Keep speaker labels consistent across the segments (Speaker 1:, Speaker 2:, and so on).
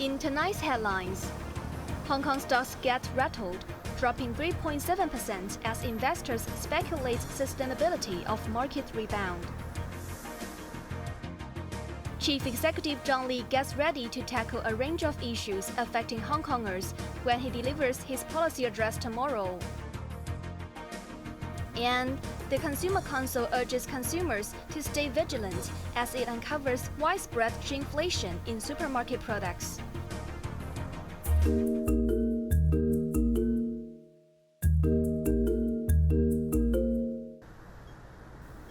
Speaker 1: In tonight's headlines, Hong Kong stocks get rattled, dropping 3.7% as investors speculate sustainability of market rebound. Chief Executive John Lee gets ready to tackle a range of issues affecting Hongkongers when he delivers his policy address tomorrow. And the Consumer Council urges consumers to stay vigilant as it uncovers widespread shrinkflation in supermarket products.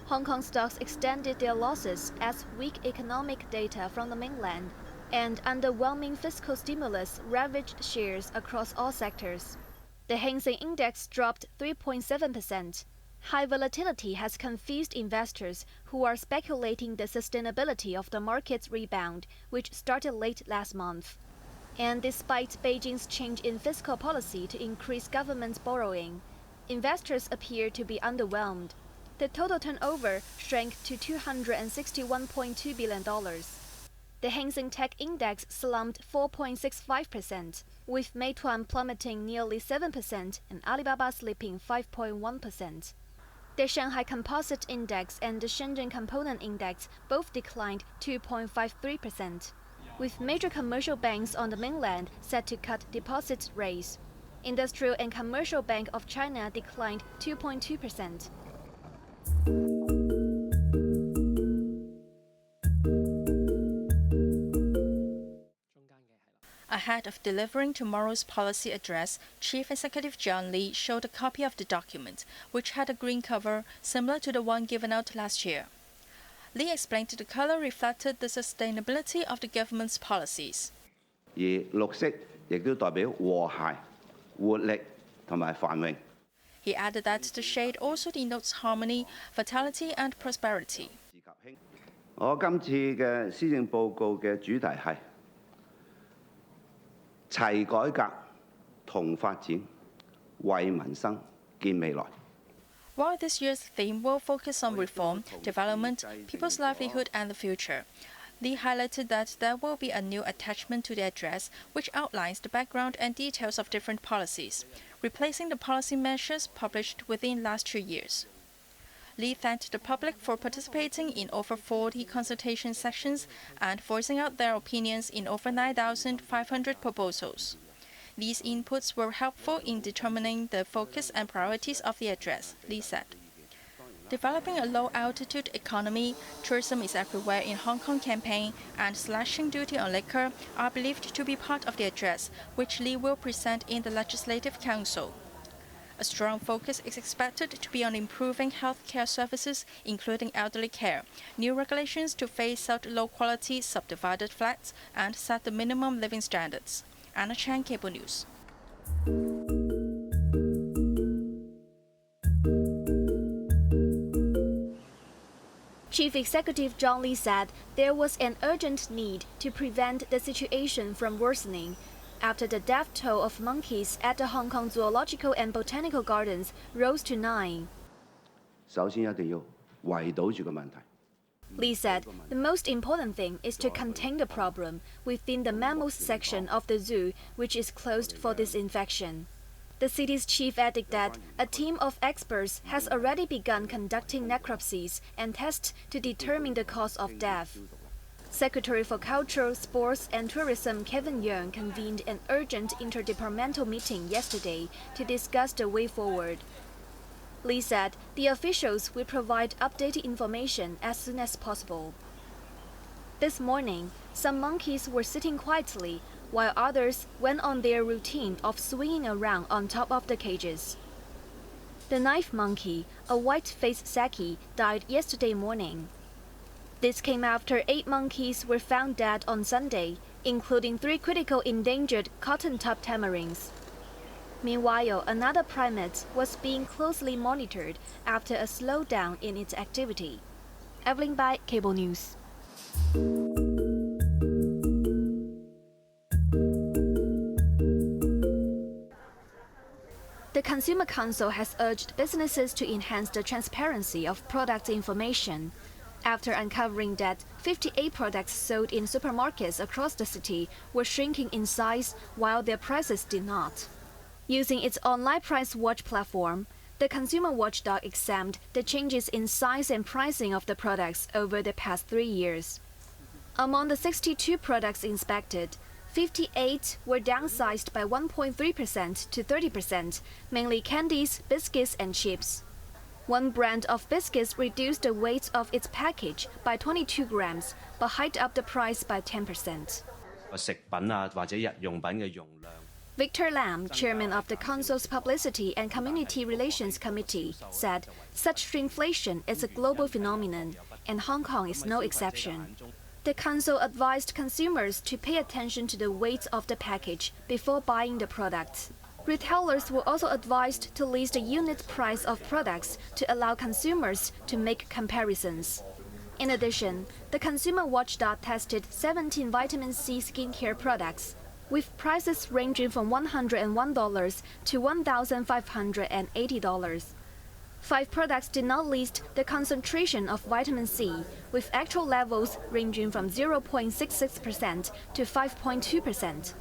Speaker 1: Hong Kong stocks extended their losses as weak economic data from the mainland and underwhelming fiscal stimulus ravaged shares across all sectors. The Hang Seng Index dropped 3.7%. High volatility has confused investors who are speculating the sustainability of the market's rebound, which started late last month. And despite Beijing's change in fiscal policy to increase government borrowing, investors appear to be underwhelmed. The total turnover shrank to $261.2 billion. The Hang Seng Tech Index slumped 4.65%, with Meituan plummeting nearly 7% and Alibaba slipping 5.1%. The Shanghai Composite Index and the Shenzhen Component Index both declined 2.53%, with major commercial banks on the mainland set to cut deposit rates. Industrial and Commercial Bank of China declined 2.2%.
Speaker 2: Ahead of delivering tomorrow's policy address, Chief Executive John Lee showed a copy of the document, which had a green cover similar to the one given out last year. Lee explained the color reflected the sustainability of the government's policies.
Speaker 3: 而綠色亦都代表和諧、活力同埋繁榮。
Speaker 2: He added that the shade also denotes harmony, vitality, and prosperity.
Speaker 3: 我今次嘅施政報告嘅主題係齊改革同發展，為民生建未來。
Speaker 2: While this year's theme will focus on reform, development, people's livelihood, and the future, Lee highlighted that there will be a new attachment to the address, which outlines the background and details of different policies, replacing the policy measures published within last 2 years. Lee thanked the public for participating in over 40 consultation sessions and voicing out their opinions in over 9,500 proposals. These inputs were helpful in determining the focus and priorities of the address, Lee said. Developing a low-altitude economy, tourism is everywhere in Hong Kong campaign, and slashing duty on liquor are believed to be part of the address, which Lee will present in the Legislative Council. A strong focus is expected to be on improving healthcare services, including elderly care, new regulations to phase out low-quality subdivided flats, and set the minimum living standards. Anna Chan, Cable News.
Speaker 1: Chief Executive John Lee said there was an urgent need to prevent the situation from worsening after the death toll of monkeys at the Hong Kong Zoological and Botanical Gardens rose to 9.
Speaker 3: 首先一定要圍堵住個問題。
Speaker 1: Lee said the most important thing is to contain the problem within the mammals section of the zoo, which is closed for disinfection. The city's chief added that a team of experts has already begun conducting necropsies and tests to determine the cause of death. Secretary for Culture, Sports and Tourism Kevin Yeung convened an urgent interdepartmental meeting yesterday to discuss the way forward. Lee said the officials will provide updated information as soon as possible. This morning, some monkeys were sitting quietly, while others went on their routine of swinging around on top of the cages. The knife monkey, a white-faced saki, died yesterday morning. This came after 8 monkeys were found dead on Sunday, including 3 critical endangered cotton-top tamarins. Meanwhile, another primate was being closely monitored after a slowdown in its activity. Evelyn Bai, Cable News. The Consumer Council has urged businesses to enhance the transparency of product information. after uncovering that 58 products sold in supermarkets across the city were shrinking in size while their prices did not. Using its online price watch platform, the consumer watchdog examined the changes in size and pricing of the products over the past 3 years. Among the 62 products inspected, 58 were downsized by 1.3% to 30%, mainly candies, biscuits, and chips. One brand of biscuits reduced the weight of its package by 22 grams, but hiked up the price by 10%. Victor Lam, chairman of the Council's Publicity and Community Relations Committee, said such shrinkflation is a global phenomenon, and Hong Kong is no exception. The Council advised consumers to pay attention to the weight of the package before buying the products. Retailers were also advised to list the unit price of products to allow consumers to make comparisons. In addition, the consumer watchdog tested 17 vitamin C skincare products, with prices ranging from $101 to $1,580. 5 products did not list the concentration of vitamin C, with actual levels ranging from 0.66% to 5.2%.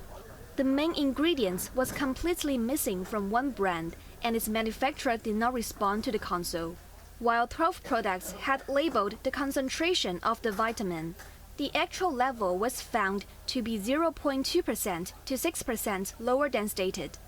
Speaker 1: The main ingredient was completely missing from one brand, and its manufacturer did not respond to the Council. While 12 products had labeled the concentration of the vitamin, the actual level was found to be 0.2% to 6% lower than stated.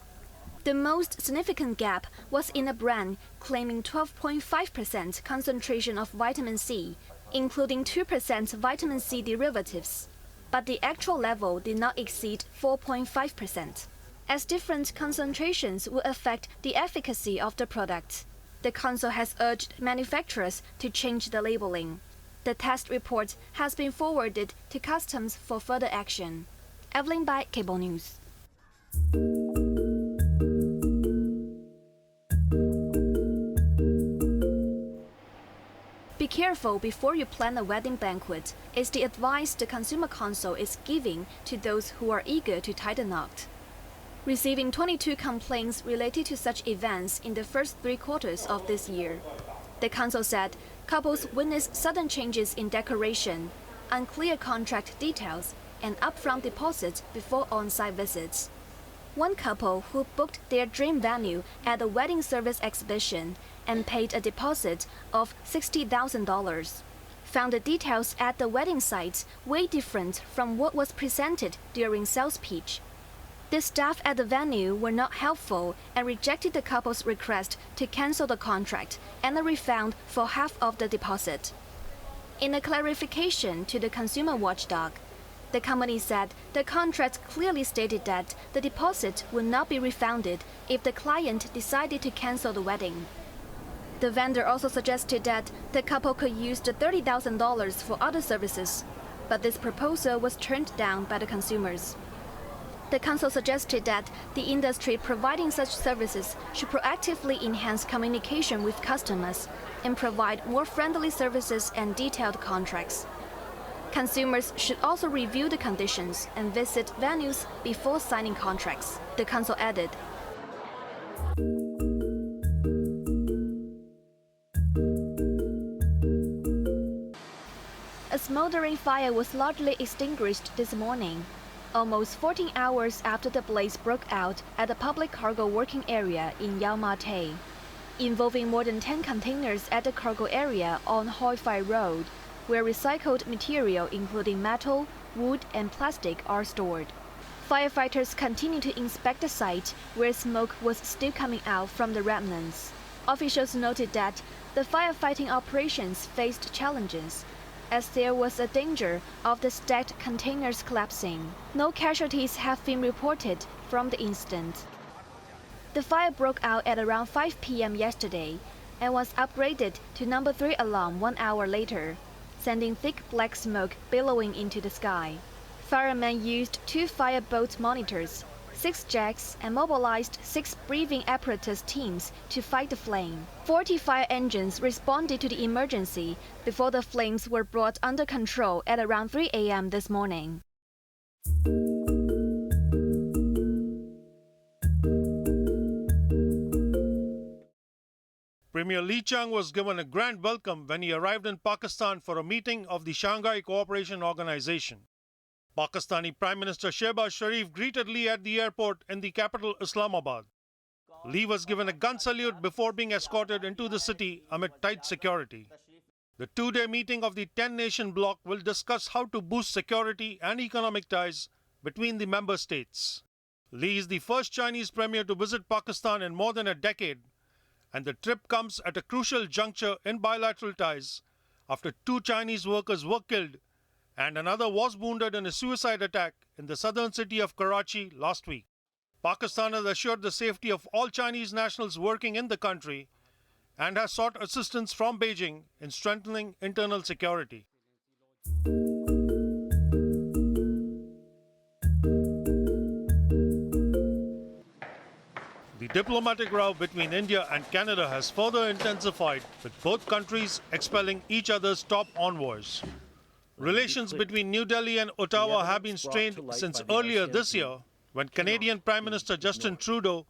Speaker 1: The most significant gap was in a brand claiming 12.5% concentration of vitamin C, including 2% vitamin C derivatives. But the actual level did not exceed 4.5%. As different concentrations will affect the efficacy of the product, the Council has urged manufacturers to change the labeling. The test report has been forwarded to Customs for further action. Evelyn Bai, Cable News. Be careful before you plan a wedding banquet is the advice the Consumer Council is giving to those who are eager to tie the knot. Receiving 22 complaints related to such events in the first 3 quarters of this year, the Council said couples witnessed sudden changes in decoration, unclear contract details, and upfront deposits before on-site visits. One couple who booked their dream venue at a wedding service exhibition and paid a deposit of $60,000 found the details at the wedding site way different from what was presented during sales pitch. The staff at the venue were not helpful and rejected the couple's request to cancel the contract and a refund for half of the deposit. In a clarification to the consumer watchdog, the company said the contract clearly stated that the deposit would not be refunded if the client decided to cancel the wedding. The vendor also suggested that the couple could use the $30,000 for other services, but this proposal was turned down by the consumers. The Council suggested that the industry providing such services should proactively enhance communication with customers and provide more friendly services and detailed contracts. Consumers should also review the conditions and visit venues before signing contracts, the Council added. A smoldering fire was largely extinguished this morning, almost 14 hours after the blaze broke out at a public cargo working area in Yau Ma Tei, involving more than 10 containers at the cargo area on Hoi Fai Road, where recycled material including metal, wood, and plastic are stored. Firefighters continue to inspect the site, where smoke was still coming out from the remnants. Officials noted that the firefighting operations faced challenges, as there was a danger of the stacked containers collapsing. No casualties have been reported from the incident. The fire broke out at around 5 p.m. yesterday and was upgraded to number 3 alarm 1 hour later, sending thick black smoke billowing into the sky. Firemen used 2 fireboat monitors, 6 jacks, and mobilized 6 breathing apparatus teams to fight the flame. 40 fire engines responded to the emergency before the flames were brought under control at around 3 a.m. this morning.
Speaker 4: Premier Lee Chang was given a grand welcome when he arrived in Pakistan for a meeting of the Shanghai Cooperation Organization. Pakistani Prime Minister Shehbaz Sharif greeted Lee at the airport in the capital Islamabad. Lee was given a gun salute before being escorted into the city amid tight security. The two-day meeting of the 10-nation bloc will discuss how to boost security and economic ties between the member states. Lee is the first Chinese premier to visit Pakistan in more than a decade, and the trip comes at a crucial juncture in bilateral ties after 2 Chinese workers were killed and another was wounded in a suicide attack in the southern city of Karachi last week. Pakistan has assured the safety of all Chinese nationals working in the country and has sought assistance from Beijing in strengthening internal security. The diplomatic row between India and Canada has further intensified, with both countries expelling each other's top envoys. Relations between New Delhi and Ottawa have been strained since earlier this year, when Canadian Prime Minister Justin Trudeau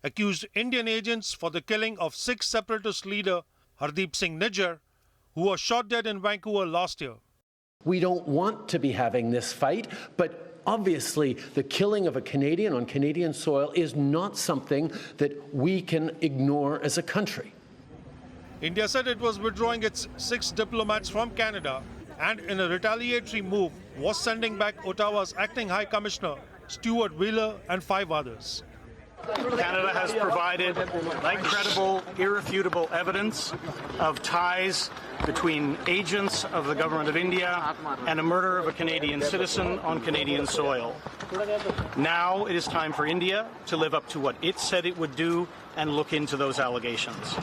Speaker 4: accused Indian agents for the killing of Sikh separatist leader Hardeep Singh Nijjar, who was shot dead in Vancouver last year.
Speaker 5: We don't want to be having this fight, but obviously the killing of a Canadian on Canadian soil is not something that we can ignore as a country.
Speaker 4: India said it was withdrawing its 6 diplomats from Canada and in a retaliatory move was sending back Ottawa's acting High Commissioner Stuart Wheeler and 5 others.
Speaker 6: Canada has provided credible, irrefutable evidence of ties between agents of the government of India and a murder of a Canadian citizen on Canadian soil. Now it is time for India to live up to what it said it would do and look into those allegations.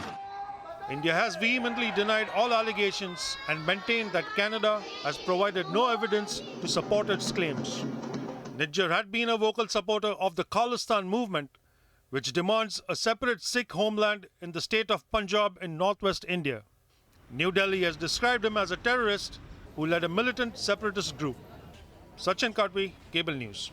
Speaker 4: India has vehemently denied all allegations and maintained that Canada has provided no evidence to support its claims. Nijjar had been a vocal supporter of the Khalistan movement, which demands a separate Sikh homeland in the state of Punjab in northwest India. New Delhi has described him as a terrorist who led a militant separatist group. Sachin Kadvi, Cable News.